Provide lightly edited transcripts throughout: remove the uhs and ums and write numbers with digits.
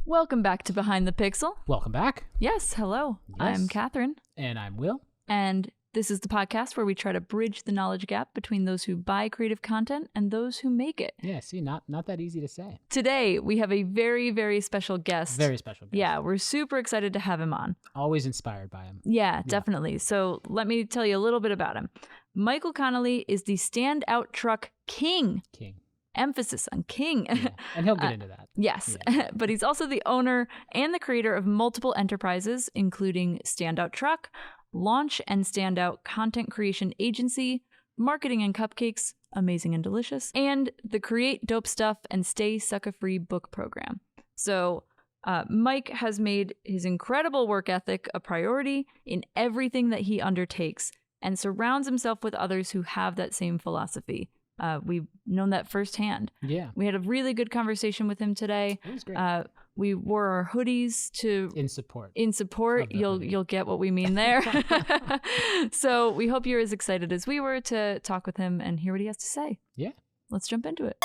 Welcome back to Behind the Pixel. Welcome back. Yes, hello. Yes. I'm Kathryn. And I'm Will. And this is the podcast where we try to bridge the knowledge gap between those who buy creative content and those who make it. Yeah, see, not that easy to say. Today, we have a very, very special guest. Very special guest. Yeah, we're super excited to have him on. Always inspired by him. Yeah, definitely. So let me tell you a little bit about him. Myke Connolly is the standout truck king. Emphasis on king. Yeah. And he'll get into that. Yes, Yeah. but he's also the owner and the creator of multiple enterprises, including Standout Truck, Launch and Standout Content Creation Agency, Marketing and Cupcakes, Amazing and Delicious, and the Create Dope Stuff and Stay Sucka Free book program. So Myke has made his incredible work ethic a priority in everything that he undertakes and surrounds himself with others who have that same philosophy. We've known that firsthand. Yeah. We had a really good conversation with him today. It was great. We wore our hoodies in support. You'll get what we mean there. So we hope you're as excited as we were to talk with him and hear what he has to say. Yeah. Let's jump into it.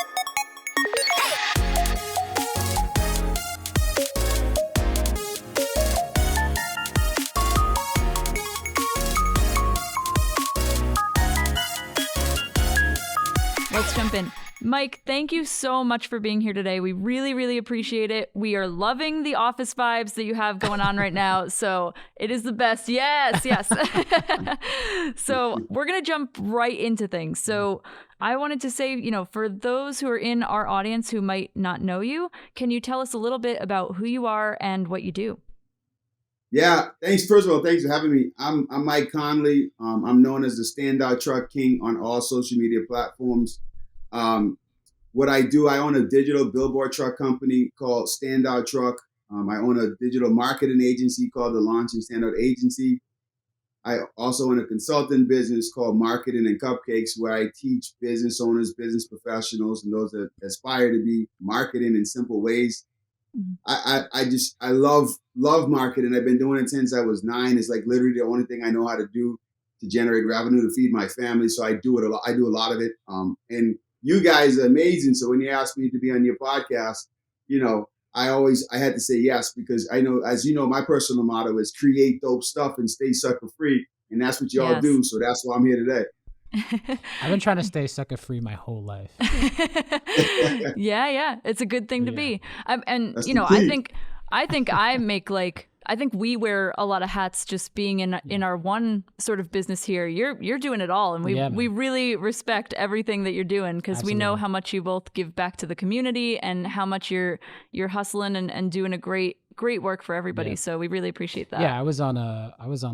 Let's jump in. Myke, thank you so much for being here today. We really, really appreciate it. We are loving the office vibes that you have going on right now. So it is the best. Yes. So we're going to jump right into things. So I wanted to say, for those who are in our audience who might not know you, can you tell us a little bit about who you are and what you do? Yeah, thanks. First of all, thanks for having me. I'm Myke Connolly. I'm known as the Standout Truck King on all social media platforms. What I do, I own a digital billboard truck company called Standout Truck. I own a digital marketing agency called the Launch and Standout Agency. I also own a consulting business called Marketing and Cupcakes, where I teach business owners, business professionals, and those that aspire to be marketing in simple ways. I love marketing. I've been doing it since I was 9. It's like literally the only thing I know how to do to generate revenue to feed my family. So I do it a lot. I do a lot of it. And you guys are amazing. So when you asked me to be on your podcast, I had to say yes, because I know, as you know, my personal motto is create dope stuff and stay sucker free. And that's what y'all do. So that's why I'm here today. I've been trying to stay sucker free my whole life. Yeah. It's a good thing to be. That's I think we wear a lot of hats just being in our one sort of business here. You're doing it all, and we really respect everything that you're doing, because we know how much you both give back to the community and how much you're hustling and doing a great work for everybody. So we really appreciate that. Yeah, I was on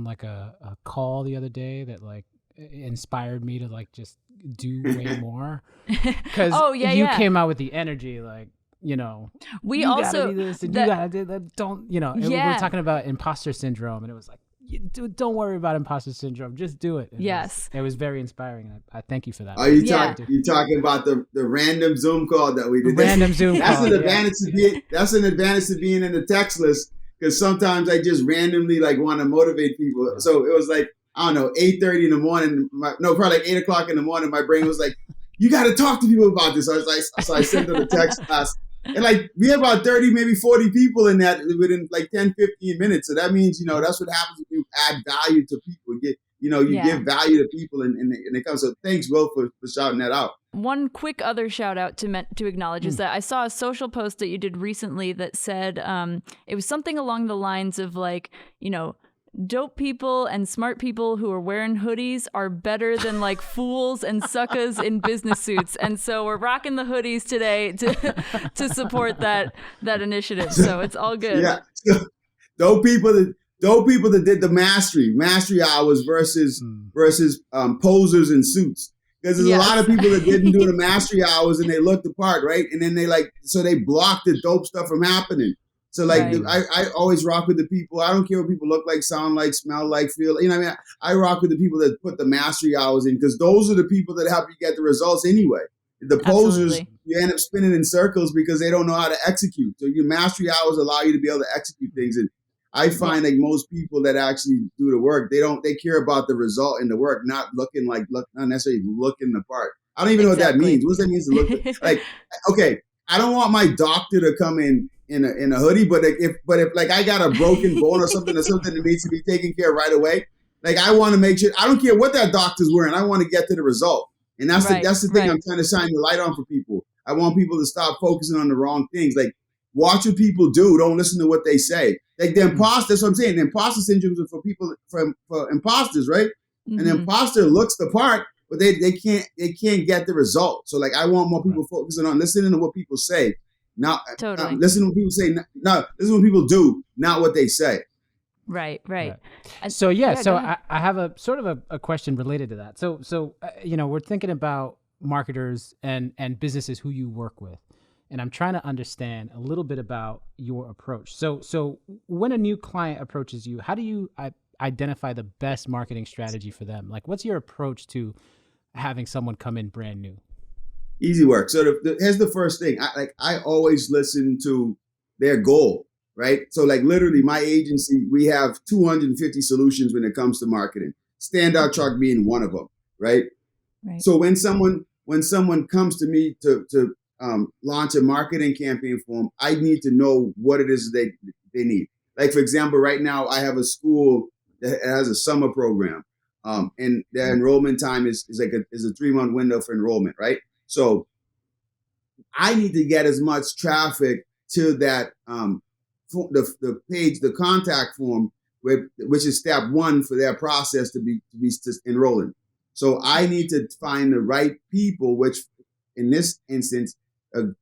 like a call the other day that like inspired me to like just do way more, because you came out with the energy like, we you also gotta do this and you gotta do that. Don't we were talking about imposter syndrome, and it was like, don't worry about imposter syndrome, just do it. And it was very inspiring. I thank you for that. Are you talking about the random Zoom call that we did? Random Zoom that's call. An advantage to being. That's an advantage to being in the text list, because sometimes I just randomly like want to motivate people. Yeah. So it was like, I don't know, 8:30 in the morning. Probably like 8 o'clock in the morning. My brain was like, you got to talk to people about this. So I sent them a text class. And like we have about 30, maybe 40 people in that within like 10, 15 minutes. So that means, that's what happens when you add value to people. You give value to people and it comes. So thanks, Will, for shouting that out. One quick other shout out to acknowledge is that I saw a social post that you did recently that said it was something along the lines of like, dope people and smart people who are wearing hoodies are better than like fools and suckas in business suits. And so we're rocking the hoodies today to support that initiative. So it's all good. Yeah. So, dope people that did the mastery hours versus posers in suits. Because there's a lot of people that didn't do the mastery hours and they looked the part, right? And then they blocked the dope stuff from happening. So like I always rock with the people. I don't care what people look like, sound like, smell like, feel. I rock with the people that put the mastery hours in, because those are the people that help you get the results anyway. The posers, you end up spinning in circles because they don't know how to execute. So your mastery hours allow you to be able to execute things. And I find like most people that actually do the work, they care about the result in the work, not necessarily looking the part. I don't even know what that means. What does that mean to look like? Okay, I don't want my doctor to come in in a hoodie, but if like I got a broken bone or something that needs to be taken care of right away, like I want to make sure, I don't care what that doctor's wearing, I want to get to the result. And that's the thing I'm trying to shine the light on for people. I want people to stop focusing on the wrong things. Like, watch what people do. Don't listen to what they say. Like the imposter, that's what I'm saying. The imposter syndrome is for people, for imposters, right? Mm-hmm. And the imposter looks the part, but they can't get the result. So like, I want more people focusing on listening to what people say. Not listen to what people say. No, listen to what people do, not what they say. Right. So I have a sort of a question related to that. So we're thinking about marketers and businesses who you work with, and I'm trying to understand a little bit about your approach. So when a new client approaches you, how do you identify the best marketing strategy for them? Like, what's your approach to having someone come in brand new? Easy work. So here's the first thing. I always listen to their goal, right? So like literally my agency, we have 250 solutions when it comes to marketing. Standout Truck being one of them, right? So when someone comes to me to launch a marketing campaign for them, I need to know what it is they need. Like, for example, right now I have a school that has a summer program, and their enrollment time is a 3-month window for enrollment, right? So I need to get as much traffic to that the page, the contact form, which is step 1 for their process to be enrolling. So I need to find the right people, which in this instance,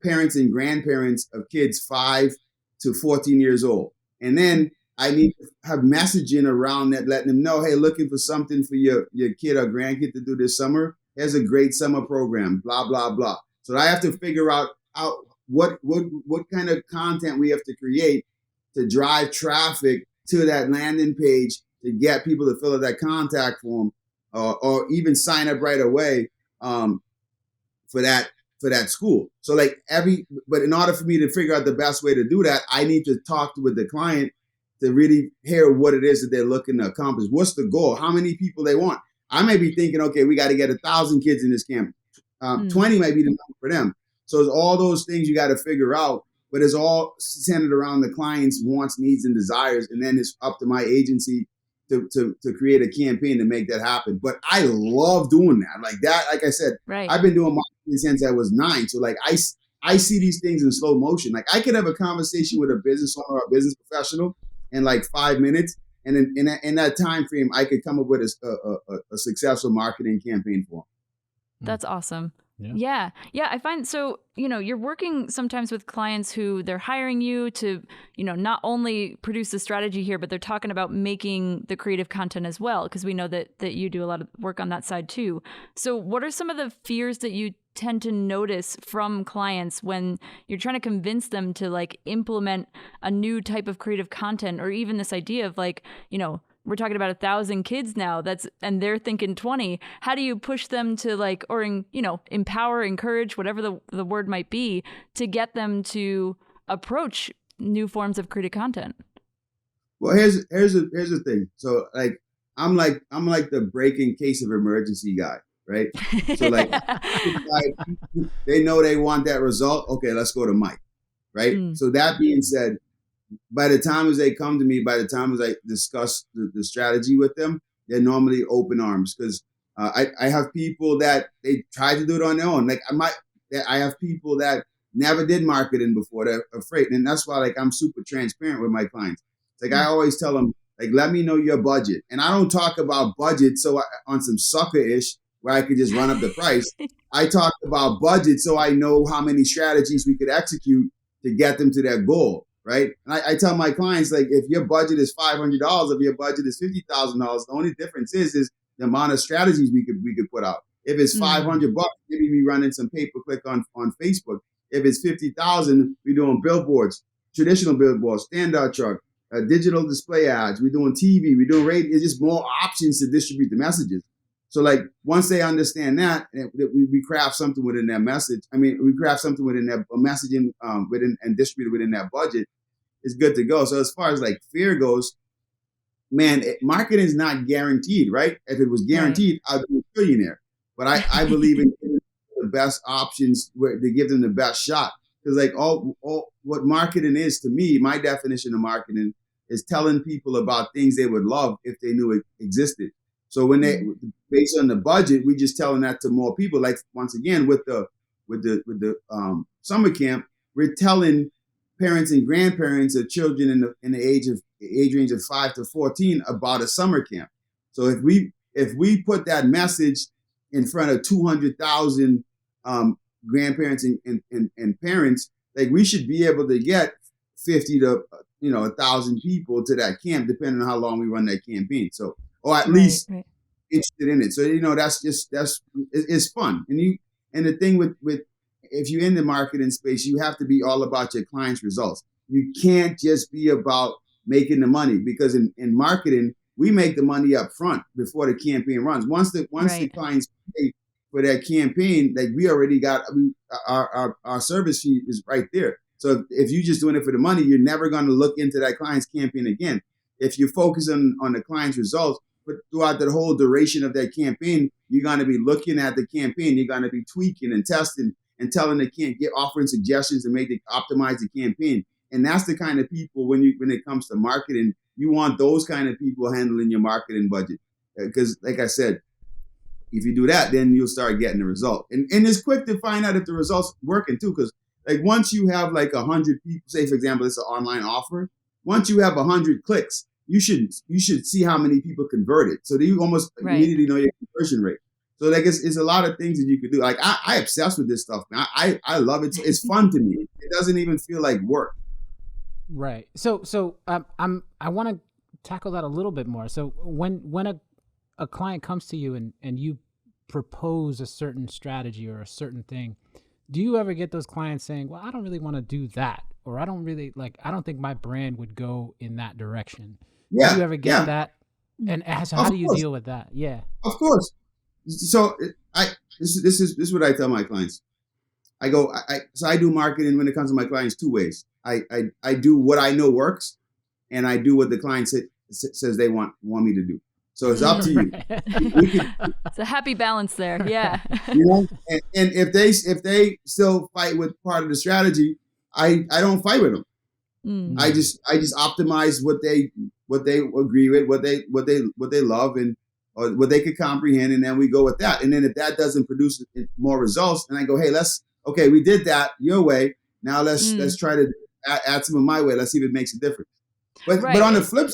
parents and grandparents of kids 5 to 14 years old. And then I need to have messaging around that, letting them know, hey, looking for something for your kid or grandkid to do this summer. There's a great summer program, blah, blah, blah. So I have to figure out what kind of content we have to create to drive traffic to that landing page to get people to fill out that contact form, or even sign up right away for that school. So but in order for me to figure out the best way to do that, I need to talk with the client to really hear what it is that they're looking to accomplish. What's the goal? How many people they want? I may be thinking, okay, we got to get 1,000 kids in this camp. 20 might be the number for them. So it's all those things you got to figure out, but it's all centered around the client's wants, needs, and desires. And then it's up to my agency to create a campaign to make that happen. But I love doing that. Like that, like I said, I've been doing marketing since I was 9. So like I see these things in slow motion. Like I could have a conversation with a business owner or a business professional in like 5 minutes. And in that time frame, I could come up with a successful marketing campaign for them. That's awesome. Yeah. I find so, you're working sometimes with clients who they're hiring you to, not only produce the strategy here, but they're talking about making the creative content as well, because we know that you do a lot of work on that side too. So what are some of the fears that you tend to notice from clients when you're trying to convince them to like implement a new type of creative content, or even this idea of like, we're talking about 1,000 kids now and they're thinking 20. How do you push them to like, or, empower, encourage, whatever the word might be, to get them to approach new forms of creative content? Well, here's the thing. So like, I'm like the break in case of emergency guy, right? So like, they know they want that result. Okay, let's go to Myke, right? So that being said, by the time as they come to me, by the time as I discuss the strategy with them, they're normally open arms, because I have people that they try to do it on their own. Like I have people that never did marketing before. They're afraid, and that's why like I'm super transparent with my clients. It's like I always tell them, like, let me know your budget, and I don't talk about budget on some Sucka-ish where I could just run up the price. I talk about budget so I know how many strategies we could execute to get them to their goal. Right. And I tell my clients, like, if your budget is $500, if your budget is $50,000, the only difference is the amount of strategies we could put out. If it's $500, maybe we running some pay-per-click on Facebook. If it's $50,000, we're doing billboards, traditional billboards, standout truck, digital display ads. We're doing TV, we're doing radio. It's just more options to distribute the messages. So like once they understand that we craft something within their message. I mean, we craft something within their messaging within and distribute within that budget. It's good to go. So as far as like fear goes, man, marketing is not guaranteed, right? If it was guaranteed, I'd be a billionaire. But I believe in the best options to give them the best shot. Because like all what marketing is to me, my definition of marketing is telling people about things they would love if they knew it existed. So when they, based on the budget, we just telling that to more people. Like once again with the summer camp, we're telling parents and grandparents of children in the age range of 5 to 14 about a summer camp. So if we put that message in front of 200,000 grandparents and parents, like we should be able to get 50 to 1,000 people to that camp, depending on how long we run that campaign. So, or at least interested in it. So it's fun. And the thing with if you're in the marketing space, you have to be all about your clients' results. You can't just be about making the money, because in marketing, we make the money up front before the campaign runs. Once the clients pay for that campaign, like we already got our service fee is right there. So if you're just doing it for the money, you're never going to look into that client's campaign again. If you focus on the client's results, but throughout the whole duration of that campaign, you're going to be looking at the campaign. You're going to be tweaking and testing and telling the campaign, offering suggestions to optimize the campaign. And that's the kind of people when it comes to marketing, you want those kind of people handling your marketing budget. Because like I said, if you do that, then you'll start getting the result. And it's quick to find out if the results working too. Because like once you have like 100 people, say for example, it's an online offer. Once you have 100 clicks, you should see how many people converted. So that you almost immediately know your conversion rate. So like it's a lot of things that you could do. Like I obsess with this stuff, man. I love it. It's fun to me. It doesn't even feel like work. Right. So I want to tackle that a little bit more. So when a client comes to you and you propose a certain strategy or a certain thing, do you ever get those clients saying, well, I don't really want to do that, or I don't think my brand would go in that direction? Yeah. Do you ever get that? And so how do you deal with that? Yeah. Of course. So this is what I tell my clients. I go, I do marketing when it comes to my clients 2 ways. I do what I know works, and I do what the client says they want me to do. So it's up to you. It's a happy balance there. Yeah. And if they still fight with part of the strategy, I don't fight with them. I just optimize what they agree with, what they love, and or what they could comprehend, and then we go with that. And then if that doesn't produce more results, then I go, hey, we did that your way. Now let's try to add some of my way. Let's see if it makes a difference. But on the flip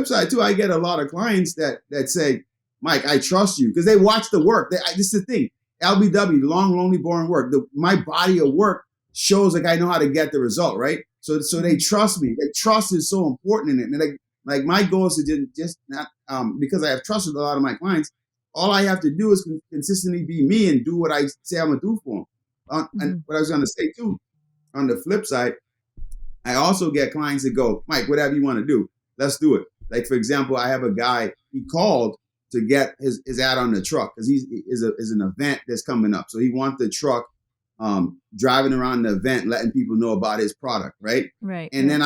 side too, I get a lot of clients that say, Myke, I trust you, because they watch the work. This is the thing. LBW, long, lonely, boring work. My body of work shows like I know how to get the result, right? So they trust me. Like trust is so important in it. And like my goal is to just not because I have trusted a lot of my clients. All I have to do is consistently be me and do what I say I'm gonna do for them. And what I was gonna say too, on the flip side, I also get clients that go, Myke, whatever you want to do, let's do it. Like for example, I have a guy, he called to get his ad on the truck because he is an event that's coming up. So he wants the truck driving around the event, letting people know about his product, right? Right. And then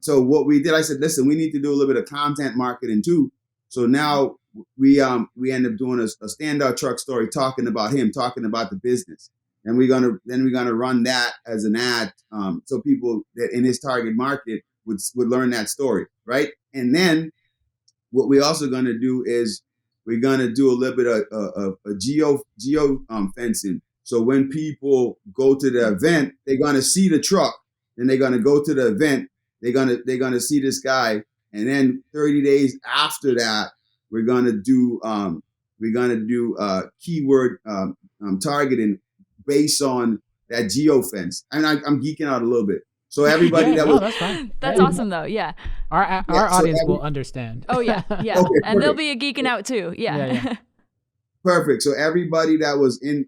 so what we did, I said, listen, we need to do a little bit of content marketing too. So now we end up doing a standout truck story, talking about him, talking about the business. And we're gonna run that as an ad, so people that in his target market would learn that story, right? And then what we're also gonna do is we're gonna do a little bit of a geo fencing. So when people go to the event, they're gonna see the truck, then they're gonna go to the event, they're gonna see this guy, and then 30 days after that, we're gonna do keyword targeting based on that geofence. And I'm geeking out a little bit. So everybody that's fine. That's awesome though. Yeah. Our audience will understand. Oh yeah. Yeah. Okay, and they'll be geeking out too. Yeah. Perfect. So everybody that was then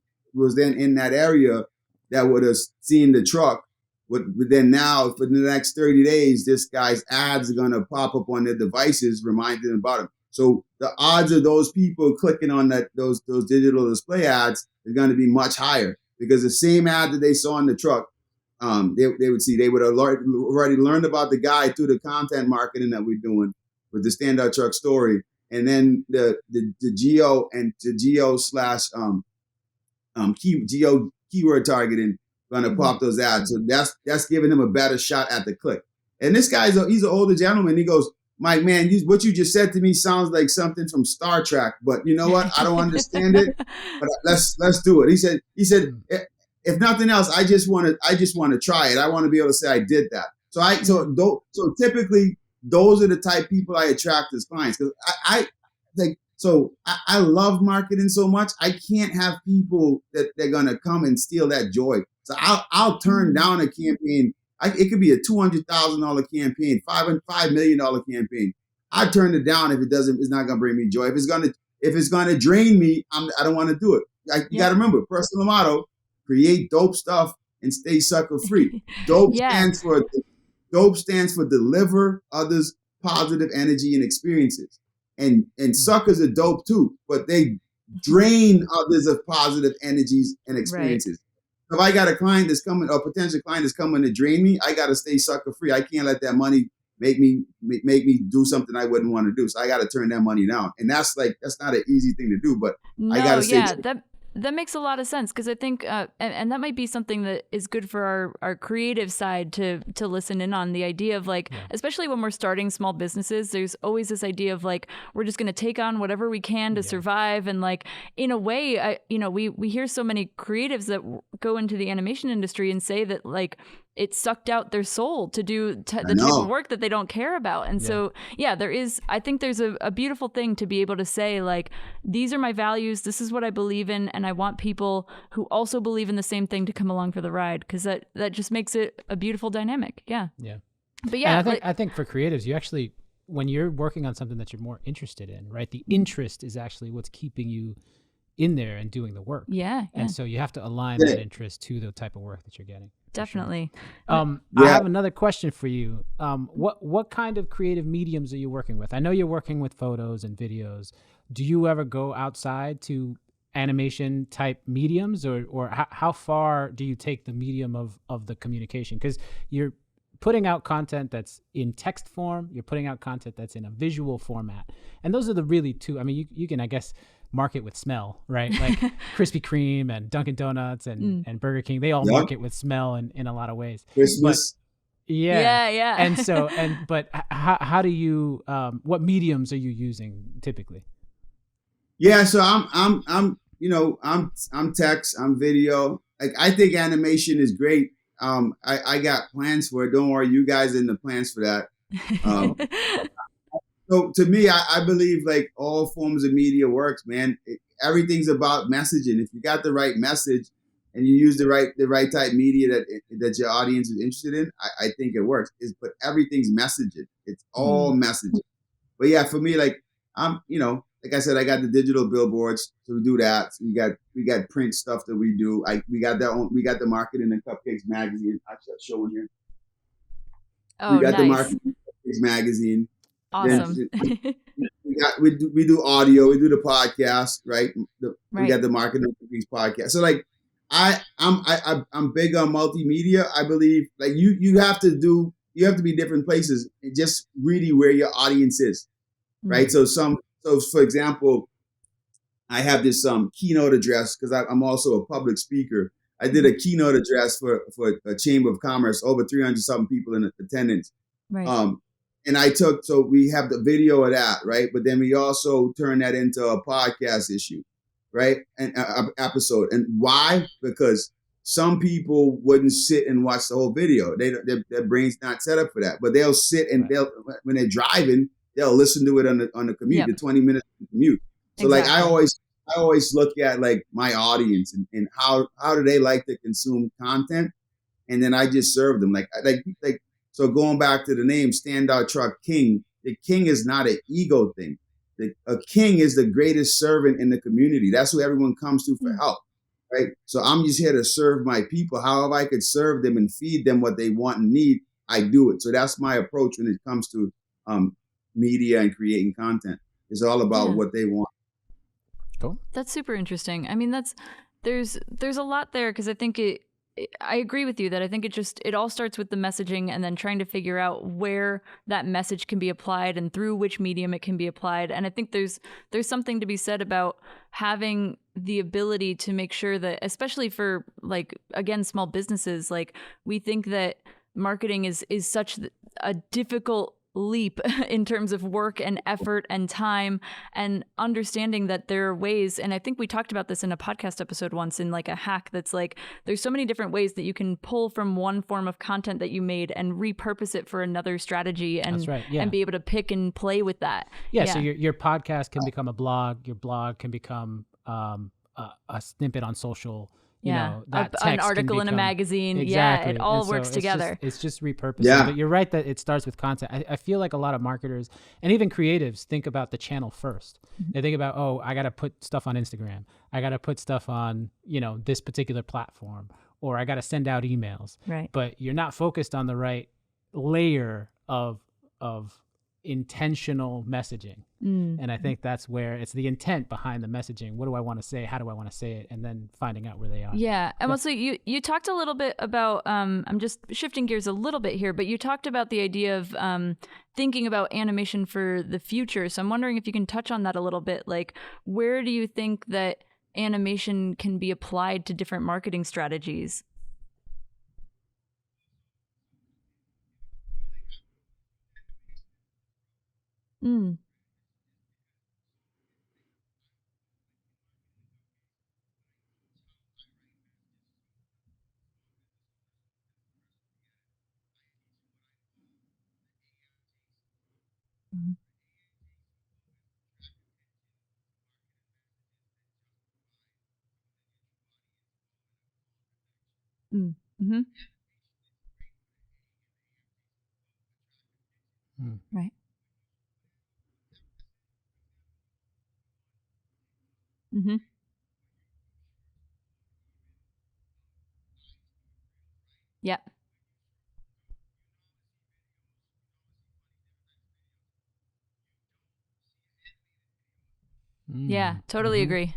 in that area that would have seen the truck would then now for the next 30 days, this guy's ads are going to pop up on their devices, reminding them about him. So the odds of those people clicking on those digital display ads is going to be much higher, because the same ad that they saw in the truck, they would see, they would have already learned about the guy through the content marketing that we're doing with the standout truck story. And then the geo and the geo / geo keyword targeting gonna pop those ads. So that's giving him a better shot at the click. And this guy's he's an older gentleman. He goes, Myke, man, what you just said to me sounds like something from Star Trek, but you know what? I don't understand it, but let's do it. He said, if nothing else, I just want to try it. I want to be able to say I did that. So typically those are the type of people I attract as clients, because I love marketing so much. I can't have people that they're gonna come and steal that joy. So I'll turn down a campaign. It could be a $200,000 campaign, $5 million campaign. I turn it down if it's not gonna bring me joy. If it's gonna drain me, I don't want to do it. You got to remember, personal motto: create dope stuff and stay sucker free. Dope stands for deliver others positive energy and experiences. And suckers are dope too, but they drain others of positive energies and experiences. Right. If I got a client that's coming, or potential client that's coming to drain me, I got to stay sucker free. I can't let that money make me do something I wouldn't want to do. So I got to turn that money down. And that's not an easy thing to do, but I got to stay. That makes a lot of sense, because I think, and that might be something that is good for our creative side to listen in on, the idea of especially when we're starting small businesses, there's always this idea of we're just going to take on whatever we can to survive. And in a way, we hear so many creatives that go into the animation industry and say that it sucked out their soul to do the type of work that they don't care about. And so, I think there's a beautiful thing to be able to say, these are my values, this is what I believe in, and I want people who also believe in the same thing to come along for the ride, because that just makes it a beautiful dynamic. Yeah. Yeah. But yeah, and I think for creatives, you actually, when you're working on something that you're more interested in, right, the interest is actually what's keeping you in there and doing the work. Yeah. And so you have to align that interest to the type of work that you're getting. Definitely. Sure. I have another question for you. What kind of creative mediums are you working with? I know you're working with photos and videos. Do you ever go outside to animation type mediums, or how far do you take the medium of the communication? Because you're putting out content that's in text form, you're putting out content that's in a visual format. And those are the really two. I mean, you can, I guess, market with smell, right? Like Krispy Kreme and Dunkin' Donuts and Burger King, they all market with smell in a lot of ways. Christmas. But, yeah. And so, but how do you, what mediums are you using typically? Yeah. So I'm text, I'm video. I think animation is great. I got plans for it. Don't worry, you guys in the plans for that. So to me, I believe all forms of media works, man. Everything's about messaging. If you got the right message and you use the right type of media that your audience is interested in, I think it works. But everything's messaging. It's all messaging. But yeah, for me, I'm, like I said, I got the digital billboards, so we do that. So we got print stuff that we do. We got the Marketing and Cupcakes magazine. Actually, I'll show one here. Oh, we got nice. the Marketing and Cupcakes magazine. Awesome. we do audio. We do the podcast, right? We got the Marketing and Cupcakes podcast. So I'm big on multimedia. I believe you have to be different places, just really where your audience is, right? So for example, I have this keynote address because I'm also a public speaker. I did a keynote address for a Chamber of Commerce, over 300 something people in attendance. Right. And so we have the video of that, right? But then we also turn that into a podcast issue, right? And episode. And why? Because some people wouldn't sit and watch the whole video. Their brain's not set up for that. But they'll sit and when they're driving, they'll listen to it on the commute, the 20 minutes commute. So exactly. I always look at my audience and how do they like to consume content, and then I just serve them So going back to the name Standout Truck King, the king is not an ego thing. A king is the greatest servant in the community. That's who everyone comes to for help, right? So I'm just here to serve my people. However I could serve them and feed them what they want and need, I do it. So that's my approach when it comes to media and creating content. It's all about what they want. Cool. That's super interesting. I mean, there's a lot there, because I think I agree with you that I think it all starts with the messaging and then trying to figure out where that message can be applied and through which medium it can be applied. And I think there's something to be said about having the ability to make sure that, especially for like, again, small businesses, like we think that marketing is such a difficult leap in terms of work and effort and time, and understanding that there are ways, and I think we talked about this in a podcast episode once in like a hack, that's like there's so many different ways that you can pull from one form of content that you made and repurpose it for another strategy, and and be able to pick and play with that. So your podcast can become a blog, your blog can become a snippet on social. You know, that an article in a magazine. Exactly. It all works together. It's just repurposing. But you're right that it starts with content. I feel like a lot of marketers and even creatives think about the channel first. They think about, I got to put stuff on Instagram. I got to put stuff on, this particular platform, or I got to send out emails. Right. But you're not focused on the right layer of intentional messaging. And I think that's where it's the intent behind the messaging. What do I want to say? How do I want to say it? And then finding out where they are. Yeah. And also you talked a little bit about, I'm just shifting gears a little bit here, but you talked about the idea of thinking about animation for the future. So I'm wondering if you can touch on that a little bit. Like, where do you think that animation can be applied to different marketing strategies? Mm-hmm. Right. Mm-hmm. Yep. Yeah, totally agree.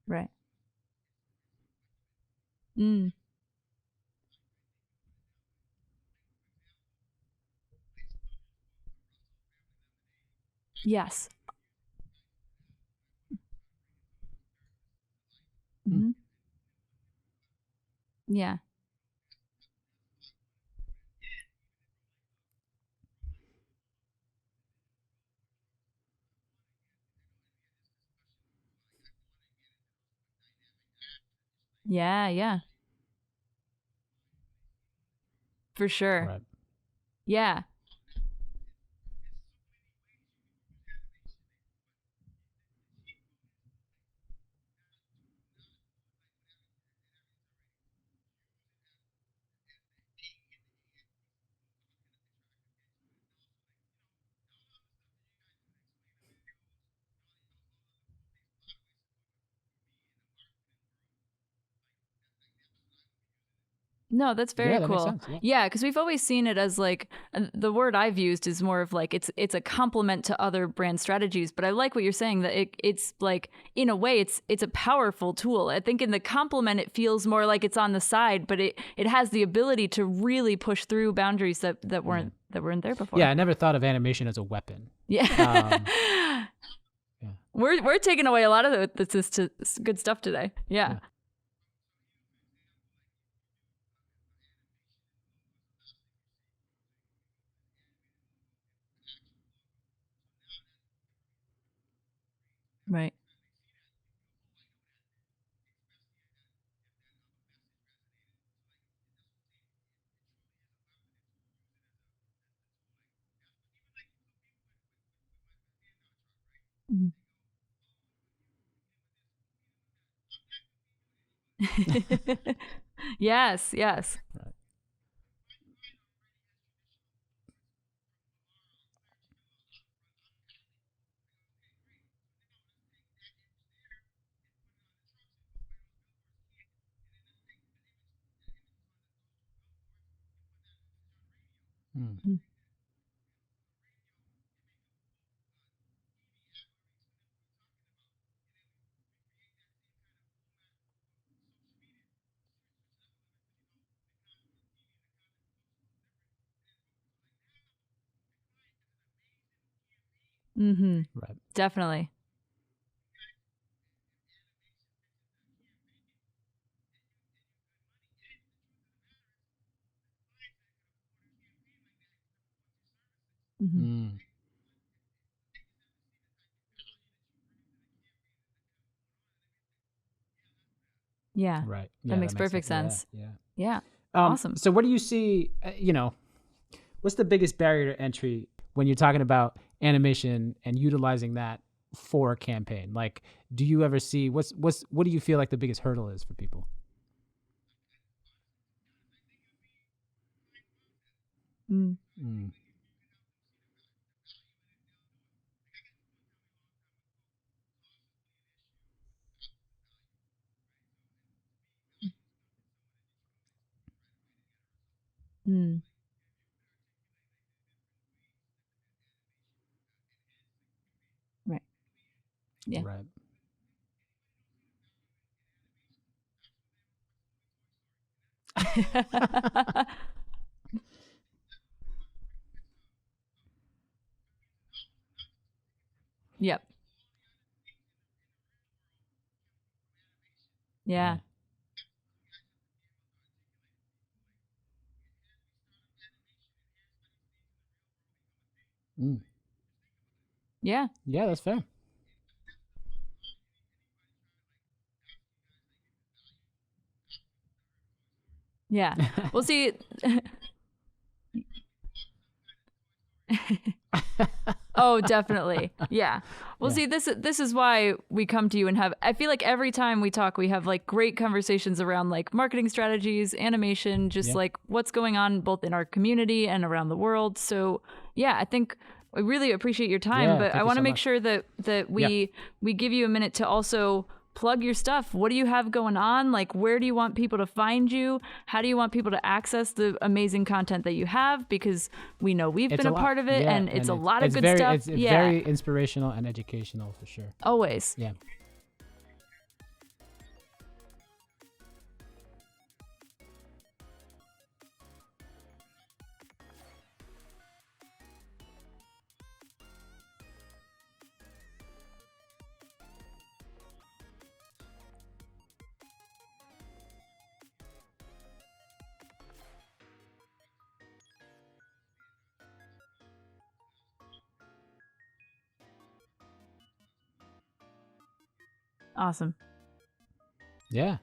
Right. Yes. Mm-hmm. Yeah. Yeah. For sure. Right. Yeah. No, that's very that cool. makes sense. Yeah, because we've always seen it as like, the word I've used is more of like it's a complement to other brand strategies. But I like what you're saying, that it's like, in a way it's a powerful tool. I think in the complement it feels more like it's on the side, but it has the ability to really push through boundaries that weren't there before. Yeah, I never thought of animation as a weapon. Yeah. We're taking away a lot of this good stuff today. Yeah. Right. Mm-hmm. Yes. Right. Mm. Mm-hmm. Right. Definitely. Mm-hmm. Mm. Yeah. Right. Yeah, That makes perfect sense. Yeah. Awesome. So what do you see, what's the biggest barrier to entry when you're talking about animation and utilizing that for a campaign? Like, do you ever see what do you feel like the biggest hurdle is for people? Mm. Mm. Mm. Right. Yeah. Right. Yep. Yeah. Right. Mm. Yeah. Yeah, that's fair. Yeah. Well, see. Oh, definitely. Yeah. Well, Yeah. see, this is why we come to you and have, I feel like every time we talk, we have like great conversations around like marketing strategies, animation, just like what's going on both in our community and around the world. So yeah, I think I really appreciate your time, but I want to make sure that we give you a minute to also plug your stuff. What do you have going on? Like, where do you want people to find you? How do you want people to access the amazing content that you have? Because we know we've been a part of it, and it's a lot of good stuff. It's very inspirational and educational for sure. Always. Yeah. Awesome. Yeah.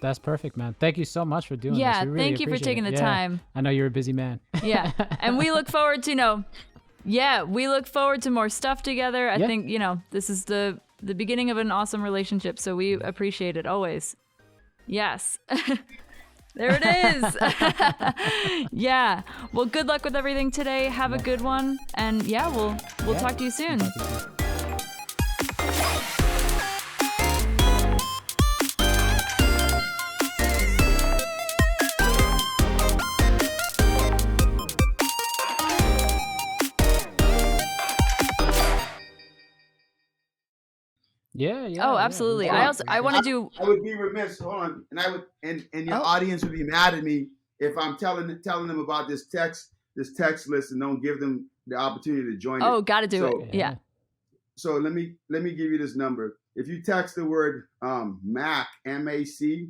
That's perfect, man. Thank you so much for doing this. Yeah, Really thank you for taking the time. I know you're a busy man. Yeah. And we look forward to, we look forward to more stuff together. I think, this is the beginning of an awesome relationship, so we appreciate it always. Yes. There it is. Yeah. Well, good luck with everything today. Have a good one. And we'll talk to you soon. Yeah. Oh, absolutely. Yeah. I want to do. I would be remiss. Hold on, and your audience would be mad at me if I'm telling them about this text list and don't give them the opportunity to join it. Oh, got to do it. Yeah. So let me give you this number. If you text the word MAC MAC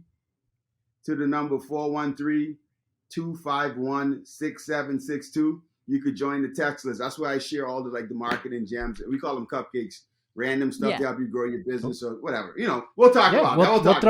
to the number 413-251-6762, you could join the text list. That's where I share all the the marketing gems. We call them cupcakes. Random stuff to help you grow your business or whatever. We'll talk about that.